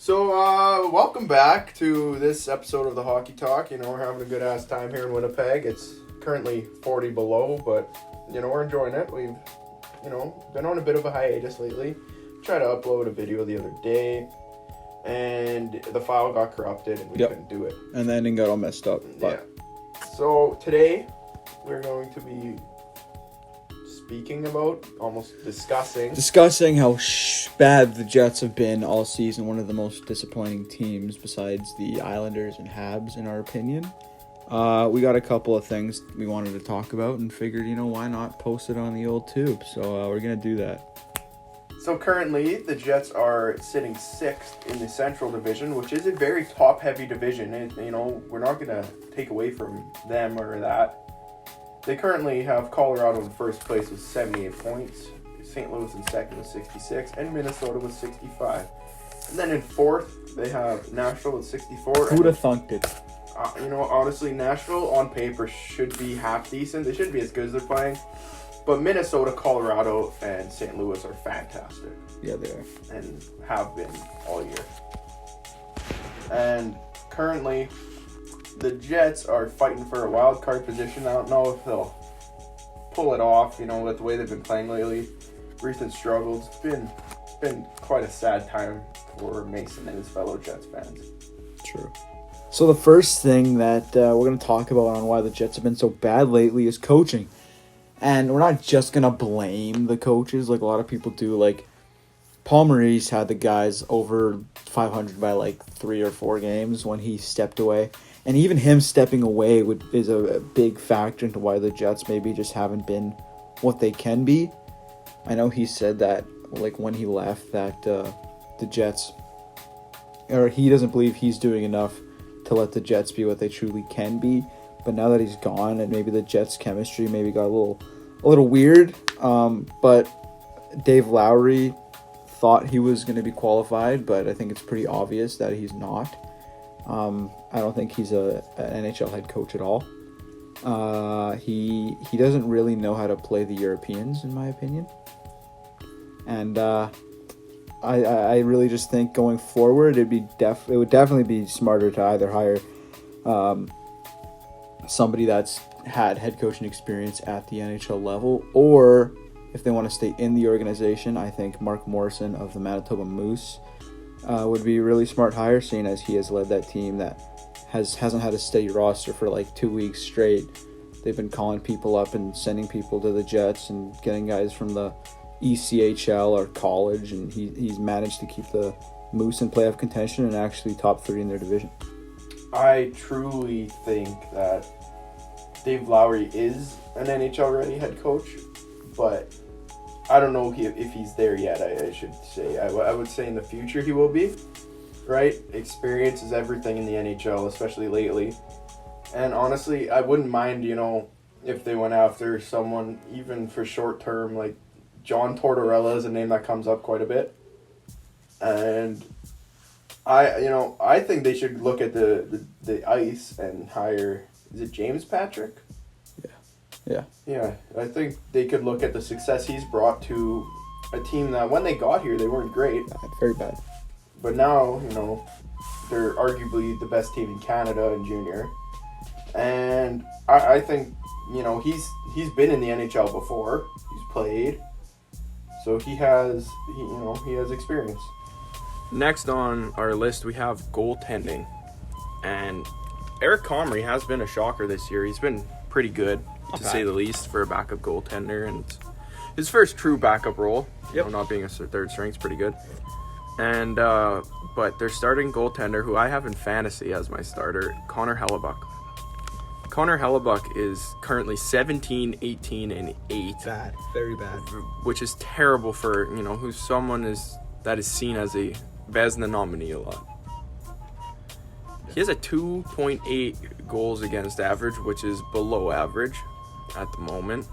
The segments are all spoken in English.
So, welcome back to this episode of the Hockey Talk. We're having a good-ass time here in Winnipeg. It's currently 40 below, but, we're enjoying it. We've, been on a bit of a hiatus lately. Tried to upload a video the other day, and the file got corrupted, and we couldn't do it. And the ending got all messed up. But... Yeah. So, today, we're going to be speaking about, almost discussing how bad the Jets have been all season. One of the most disappointing teams besides the Islanders and Habs, in our opinion. We got a couple of things we wanted to talk about and figured, why not post it on the old tube? So we're going to do that. So currently, the Jets are sitting 6th in the Central Division, which is a very top-heavy division. And, we're not going to take away from them or that. They currently have Colorado in first place with 78 points, St. Louis in second with 66, and Minnesota with 65. And then in fourth, they have Nashville with 64. Who'd have thunked it? Honestly, Nashville on paper should be half decent. They shouldn't be as good as they're playing. But Minnesota, Colorado, and St. Louis are fantastic. Yeah, they are. And have been all year. And currently, the Jets are fighting for a wild card position. I don't know if they'll pull it off, with the way they've been playing lately. Recent struggles. It's been quite a sad time for Mason and his fellow Jets fans. True. So the first thing that we're going to talk about on why the Jets have been so bad lately is coaching. And we're not just going to blame the coaches like a lot of people do. Like, Paul Maurice had the guys over 500 by 3 or 4 games when he stepped away. And even him stepping away is a big factor into why the Jets maybe just haven't been what they can be. I know he said that, when he left, that the Jets, or he doesn't believe he's doing enough to let the Jets be what they truly can be. But now that he's gone, and maybe the Jets' chemistry maybe got a little weird. But Dave Lowry thought he was going to be qualified, but I think it's pretty obvious that he's not. I don't think he's an NHL head coach at all. He doesn't really know how to play the Europeans, in my opinion. And I really just think going forward, it would definitely be smarter to either hire somebody that's had head coaching experience at the NHL level, or if they want to stay in the organization, I think Mark Morrison of the Manitoba Moose would be a really smart hire, seeing as he has led that team that hasn't had a steady roster for 2 weeks straight. They've been calling people up and sending people to the Jets and getting guys from the ECHL or college, and he's managed to keep the Moose in playoff contention and actually top 3 in their division. I truly think that Dave Lowry is an NHL-ready head coach, but I don't know if he's there yet, I should say. I would say in the future he will be, right? Experience is everything in the NHL, especially lately. And honestly, I wouldn't mind, if they went after someone, even for short term, like John Tortorella is a name that comes up quite a bit. And I think they should look at the ice and hire, is it James Patrick? Yeah, I think they could look at the success he's brought to a team that when they got here, they weren't great. Very bad. But now, they're arguably the best team in Canada in junior. And I think, he's been in the NHL before. He's played. So he has experience. Next on our list, we have goaltending. And Eric Comrie has been a shocker this year. He's been pretty good, to say the least, for a backup goaltender. And his first true backup role, not being a third string, is pretty good. And but their starting goaltender, who I have in fantasy as my starter, Connor Hellebuck. Connor Hellebuck is currently 17, 18, and 8. Bad. Very bad. Which is terrible for, who's someone that is seen as a Vezina nominee a lot. He has a 2.8 goals against average, which is below average at the moment.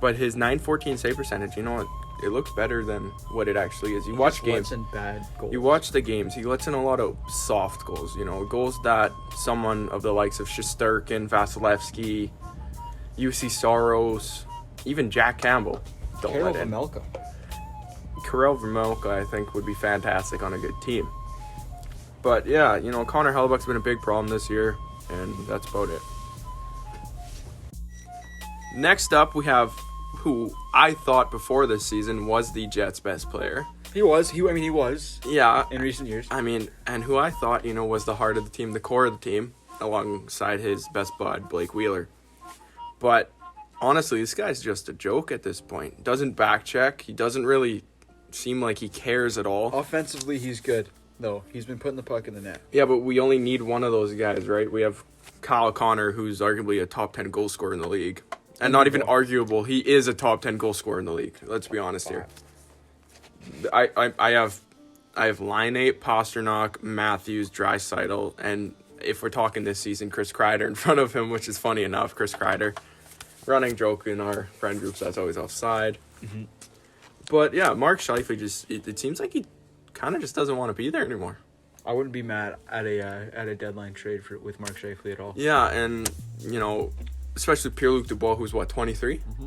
But his .914 save percentage, it looks better than what it actually is. You watch games. In bad goals. You watch the games. He lets in a lot of soft goals. Goals that someone of the likes of Shesterkin, Vasilevsky, UC Soros, even Jack Campbell don't let in. Karel Vejmelka, I think, would be fantastic on a good team. But yeah, you know, Connor Hellebuck's been a big problem this year, and that's about it. Next up, we have who I thought before this season was the Jets' best player. He was. He was. Yeah. In recent years. I mean, and who I thought, you know, was the heart of the team, the core of the team, alongside his best bud, Blake Wheeler. But honestly, this guy's just a joke at this point. Doesn't back check. He doesn't really seem like he cares at all. Offensively, he's good, though. He's been putting the puck in the net. Yeah, but we only need one of those guys, right? We have Kyle Connor, who's arguably a top 10 goal scorer in the league. And not even arguable, he is a top 10 goal scorer in the league. Let's be honest here. I have Laine, Pasternak, Matthews, Draisaitl, and if we're talking this season, Chris Kreider in front of him, which is funny enough. Chris Kreider, running joke in our friend groups, that's always offside. Mm-hmm. But yeah, Mark Scheifele it seems like he kind of just doesn't want to be there anymore. I wouldn't be mad at a deadline trade with Mark Scheifele at all. Yeah, and you know, especially Pierre-Luc Dubois, who's what, 23? Mm-hmm.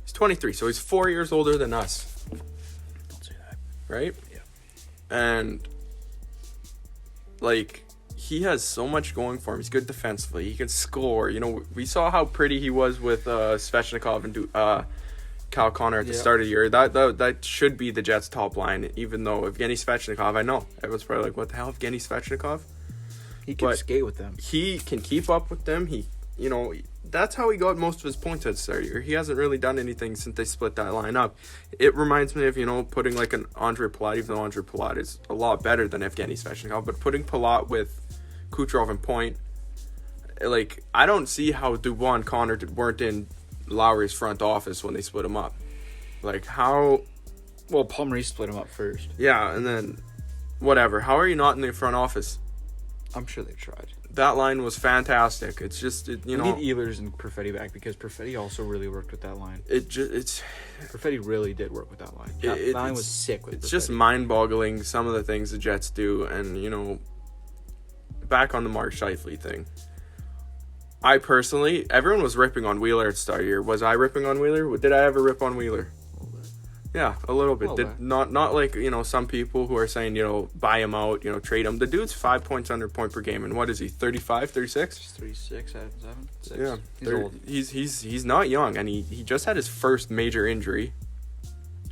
He's 23, so he's 4 years older than us. Don't say that. Right? Yeah. And like, he has so much going for him. He's good defensively. He can score. You know, we saw how pretty he was with Svechnikov and Kyle Connor at the start of the year. That should be the Jets' top line, even though Evgeny Svechnikov, I know, everyone's probably like, what the hell, Evgeny Svechnikov? He can skate with them. He can keep up with them. You know, that's how he got most of his points at the start of the year. He hasn't really done anything since they split that line up. It reminds me of, you know, putting like an Andre Palat, even though Andre Palat is a lot better than Evgeny Svechnikov, but putting Palat with Kucherov and Point, like, I don't see how Dubois and Connor weren't in Lowry's front office when they split him up. Like, how... Well, Paul Maurice split him up first. Yeah, and then, whatever. How are you not in the front office? I'm sure they tried. That line was fantastic. It's just, you know... We need Ehlers and Perfetti back, because Perfetti also really worked with that line. It's... Perfetti really did work with that line. That line was sick with It's Perfetti. Just mind-boggling, some of the things the Jets do, and, you know... Back on the Mark Scheifele thing. I personally, everyone was ripping on Wheeler at the start of the year. Was I ripping on Wheeler? Did I ever rip on Wheeler? A little bit. Yeah, a little bit. Not like, you know, some people who are saying, you know, buy him out, you know, trade him. The dude's 5 points under point per game, and what is he, 35, 36? He's 36, 7, 6. Yeah. He's old. He's not young, and he just had his first major injury,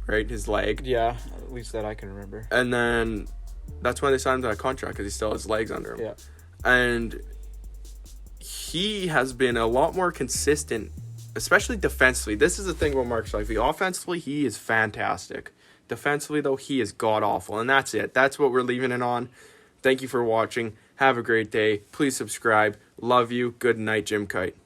right? His leg. Yeah, at least that I can remember. And then that's when they signed him to that contract, because he still has legs under him. Yeah. And he has been a lot more consistent, especially defensively. This is the thing about Mark Scheifele. Offensively, he is fantastic. Defensively, though, he is god-awful. And that's it. That's what we're leaving it on. Thank you for watching. Have a great day. Please subscribe. Love you. Good night, Jim Kite.